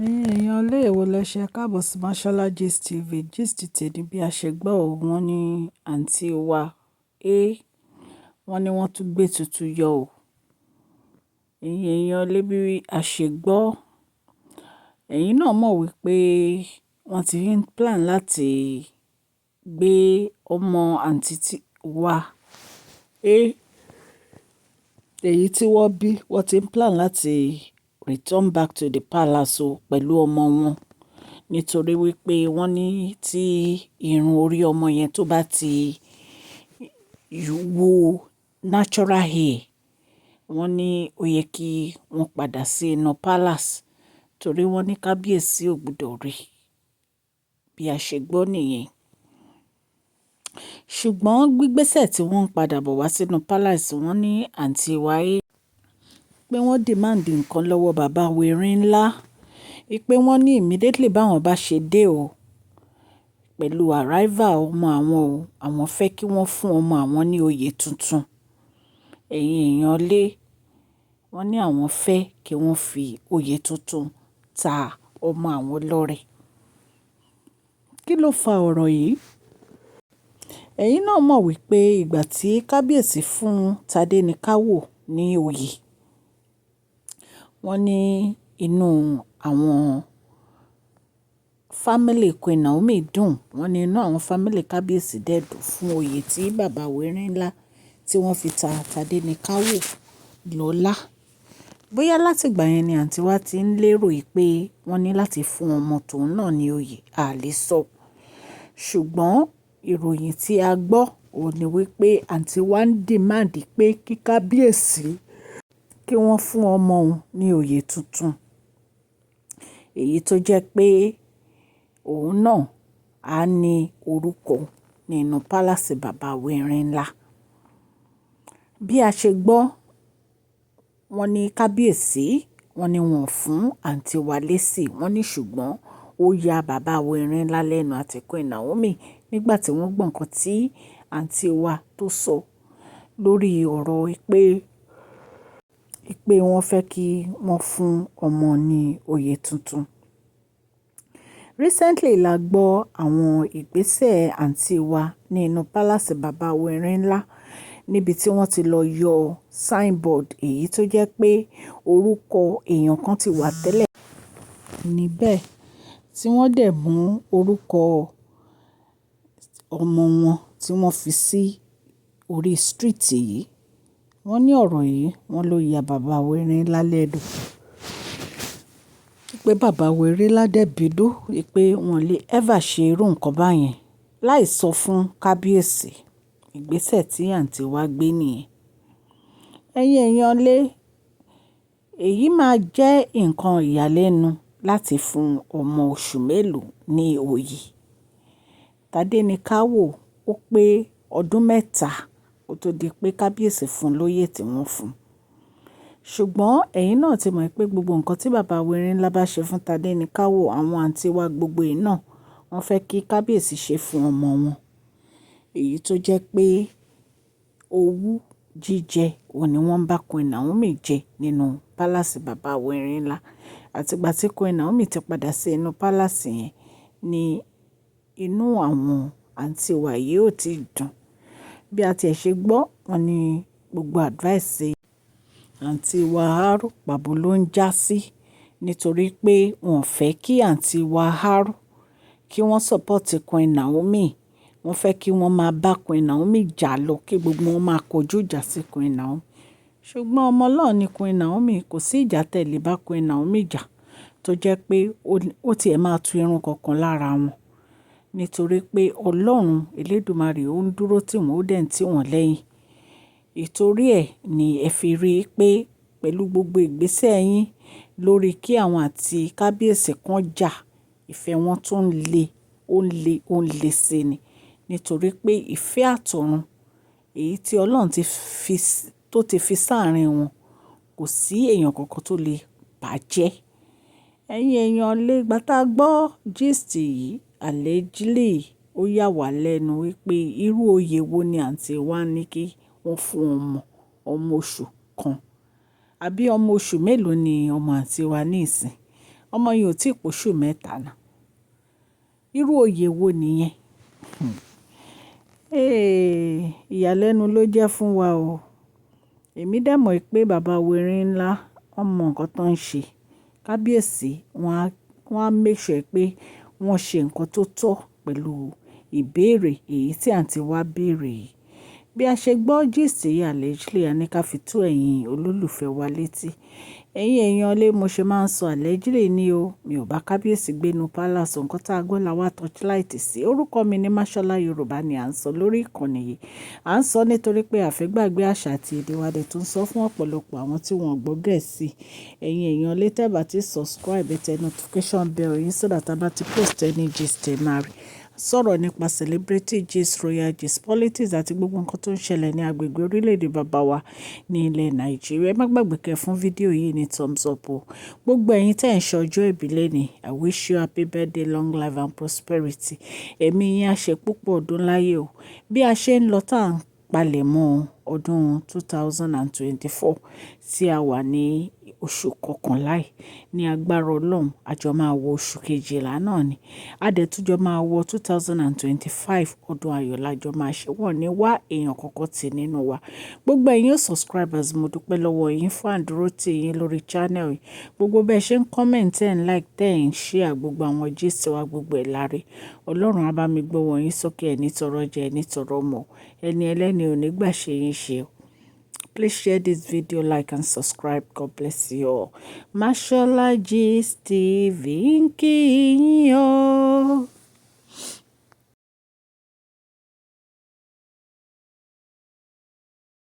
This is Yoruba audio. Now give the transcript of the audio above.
Èèyàn ilé èwo lẹ ṣe káàbọ̀ sí Mashola Gist TV. Gist tèmi bí a ṣe gbọ́ ò, wọ́n ní àǹtí wa A, wọ́n ní wọ́n tún gbé tuntun yọ ò. Èèyàn ilé bí a ṣe gbọ́, ẹ̀yin náà mọ̀ wípé wọ́n ti ń plan láti gbé ọmọ àǹtí wa A, èyí tí wọ́n bí, wọ́n ti ń plan láti return back to the palace o pẹ̀lú ọmọ wọn, nítorí wípé wọ́n ní tí irun orí ọmọ yẹn tó bá ti wo natural hair, wọ́n ní ó yẹ kí wọ́n padà sí inú palace, torí wọ́n ní kábíyèsí ò gbọdọ̀ rí, bí a ṣe gbọ́ nìyẹn. Ṣùgbọ́n gbígbésẹ̀ tí wọ́n ń padà bọ̀ wá sínú palace, wọ́n ní àǹtí wa A pé wọ́n demand nǹkan lọ́wọ́ bàbá wèrè ńlá, pé wọ́n ní immediately báwọn bá ṣe dé o pẹ̀lú arrival ọmọ àwọn o, àwọn fẹ́ kí wọ́n fún ọmọ àwọn ní oyè tuntun. Èèyàn lé, wọ́n ní àwọn fẹ́ kí wọ́n fi oyè tuntun ta ọmọ àwọn lọ́rẹ. Kí ló fa ọ̀rọ̀ yìí? Ẹ̀yin náà mọ̀ wípé ìgbà tí kábíyèsí fún Tádéníkáwò ní oyè, wọ́n ní inú àwọn family Queen Naomi dùn, wọ́n ní inú àwọn family kábíyèsí dẹ̀ dùn fún oyè tí bàbá wèrè ńlá tí wọ́n fi ta Tádéníkáwò lọ́lá. Bóyá láti ìgbà yẹn ni àǹtí wa ti ń lérò pé wọ́n ní láti fún ọmọ tòun náà ní oyè, a lè sọ. Ṣùgbọ́n ìròyìn tí a gbọ́ ò ní wípé àǹtí wa ń demand pé kí kábíyèsí kí wọ́n fún ọmọ òun ní oyè tuntun. Èyí tó jẹ́ pé òun náà á ní orúkọ nínú palace bàbá wèrè ńlá. Bí a ṣe gbọ́, wọ́n ní kábíyèsí, wọ́n ní wọ́n fún àǹtí wa lésì, wọ́n ní ṣùgbọ́n ó ya bàbá wèrè ńlá lẹ́nu àti Queen Naomi nígbà tí wọ́n gbọ́ nǹkan tí àǹtí wa tó sọ lórí ọ̀rọ̀ pé wọ́n fẹ́ kí wọ́n fún ọmọ ní oyè tuntun. Recently la gbọ́ àwọn ìgbésẹ̀ àǹtí wa nínú palace bàbá wèrè ńlá, níbi tí wọ́n ti lọ yọ signboard èyí tó jẹ́ pé orúkọ èèyàn kan ti wà tẹ́lẹ̀ níbẹ̀, tí wọ́n dẹ̀ mú orúkọ ọmọ wọn tí wọ́n fi sí orí street yìí. Wọ́n ní ọ̀rọ̀ yìí, wọ́n ló ya bàbá wèrè ńlá lẹ́nu. Pé bàbá wèrè ńlá dẹ̀ bínú pé wọ́n lè ever ṣe irú nǹkan báyẹn láì sọ fún kábíyèsí. Ìgbésẹ̀ tí àǹtí wa gbé nìyẹn. Èèyàn lé, èyí máa jẹ́ nǹkan ìyàlẹ́nu láti fún ọmọ oṣù mélòó ní oyè. Tádéníkáwò ó pé ọdún mẹ́ta kó tó di pé kábíyèsí fún lóyè tí wọ́n fún. Ṣùgbọ́n ẹ̀yin náà ti mọ̀ pé gbogbo nǹkan tí bàbá wèrè ńlá bá ṣe fún Tádéníkáwò, àwọn àǹtí wa gbogbo yìí náà wọ́n fẹ́ kí kábíyèsí ṣe fún ọmọ wọn. Èyí tó jẹ́ pé owú jíjẹ òun ni wọ́n bá Queen Naomi jẹ nínú palace bàbá wèrè ńlá. Àtìgbà tí Queen Naomi ti padà sí inú palace yẹn ni inú àwọn àǹtí wa yìí ò tí dùn. Bí a ti ẹ̀ ṣe gbọ́, wọ́n ní gbogbo advice àǹtí wa Haru pàbó ló ń já sí, nítorí pé wọ́n fẹ́ kí àǹtí wa Haru kí wọ́n support Queen Naomi. Wọ́n fẹ́ kí wọ́n máa bá Queen Naomi jà lọ, kí gbogbo wọn máa kojú ìjà sí Queen Naomi. Ṣùgbọ́n ọmọ Ọlọ́run ni Queen Naomi, kò sí ìjà tẹ̀lé bá Queen Naomi jà tó jẹ́ pé ó tiẹ̀ máa tu irun kankan lára wọn. Nítorí pé Ọlọ́run Elédùmarè ó ń dúró tì wọ́n, ó dẹ̀ ń tì wọ́n lẹ́yìn. Ìtorí ẹ̀ ni ẹ fi rí i pé pẹ̀lú gbogbo ìgbésẹ̀ yín lórí kí àwọn àti kábíyèsí kan jà, ìfẹ́ wọn tún ń le, ó ń le sí ni. Nítorí pé ìfẹ́ àtọ̀run èyí tí Ọlọ́run ti fi sáàárín wọn, kò sí èèyàn kankan tó lè bàjẹ́. Èèyàn lé, ìgbà tá a gbọ́ gist yìí, allegedly ó yà wá lẹ́nu wípé irú oyè wo ni àǹtí wa ní kí wọ́n fún ọmọ oṣù kan. Àbí ọmọ oṣù mélòó ni ọmọ àǹtí wa ní ìsìn? ọmọ yìí ò tí ì pòṣù mẹ́ta náà. Irú oyè wo nìyẹn? Ìyàlẹ́nu ló jẹ́ fún wa o. Èmi dẹ̀ mọ̀ pé bàbá wẹ̀rin ńlá wọ́n mọ nǹkan tó ń ṣe. Kábíyèsí wọ́n á make sure pé wọ́n ṣe nǹkan tó tọ́ pẹ̀lú ìbéèrè èyí tí àǹtí wa béèrè yìí. Bí a ṣe gbọ́ gist yìí allegedly, a ní ká fi tó ẹ̀yin olólùfẹ́ wa létí. Ẹ̀yin èèyàn lé mo ṣe máa ń sọ allegedly ni o. Mi ò bá kábíyèsí gbénu palace, nǹkan tá a gbọ́ la wá torchlight sí. Orúkọ mi ní Mashola Yorùbá ni à ń sọ lórí ìkànnì yìí. À ń sọ nítorí pé a fẹ́ gbàgbé àṣà àti èdè wa dẹ̀ tó ń sọ fún ọ̀pọ̀lọpọ̀ àwọn tí wọ́n gbọ́ Gẹ̀ẹ́sì. Ẹ̀yin èèyàn lé tẹ́ bá ti subscribe, tẹ notification bell yín so that a bá ti post any gist ẹ máa rí. Sọ̀rọ̀ nípa celebrity gist, royal gist, politics àti gbogbo nǹkan tó ń ṣẹlẹ̀ ní agbègbè orílẹ̀-èdè bàbá wa ní ilẹ̀ Nàìjíríà. Ẹ má gbàgbé kẹ́ fún fídíò yìí ní thumbs up o. Gbogbo ẹ̀yin tẹ́ ń ṣe ọjọ́ ìbí lẹ́ni, I wish you happy birthday, long life and prosperity. Ẹ̀mí yín á ṣe púpọ̀ ọdún láyé o. Bí a ṣe ń lọ tá à ń palẹ̀mọ́ ọdún 2024 tí a wà ní oṣù kọkànlá yìí, ní agbára Ọlọ́run àjọ máa wọ oṣù kejìlá náà ni. A dẹ̀ tún jọ máa wọ 2025 ọdún ayọ̀ lájọ máa ṣe. Wọ́n ní wá èèyàn kọ̀ọ̀kan tì nínú wa. Gbogbo ẹ̀yin subscribers mo dúpẹ́ lọ́wọ́ yín fún àdúrótì yín lórí channel yìí. Gbogbo bẹ́ẹ̀ ṣe ń comment and like and share gbogbo àwọn gist wa gbogbo ẹ̀ láre. Ọlọ́run á bá mi gbọ́wọ́ yín sókè, ẹni tọrọ jẹ, ẹni tọrọ mọ̀. Ẹni ẹlẹ́ni ò ní gbà ṣe yín ṣe o. Please share this video, like and subscribe. God bless you all. Mashola Gist TV ń kí yín o.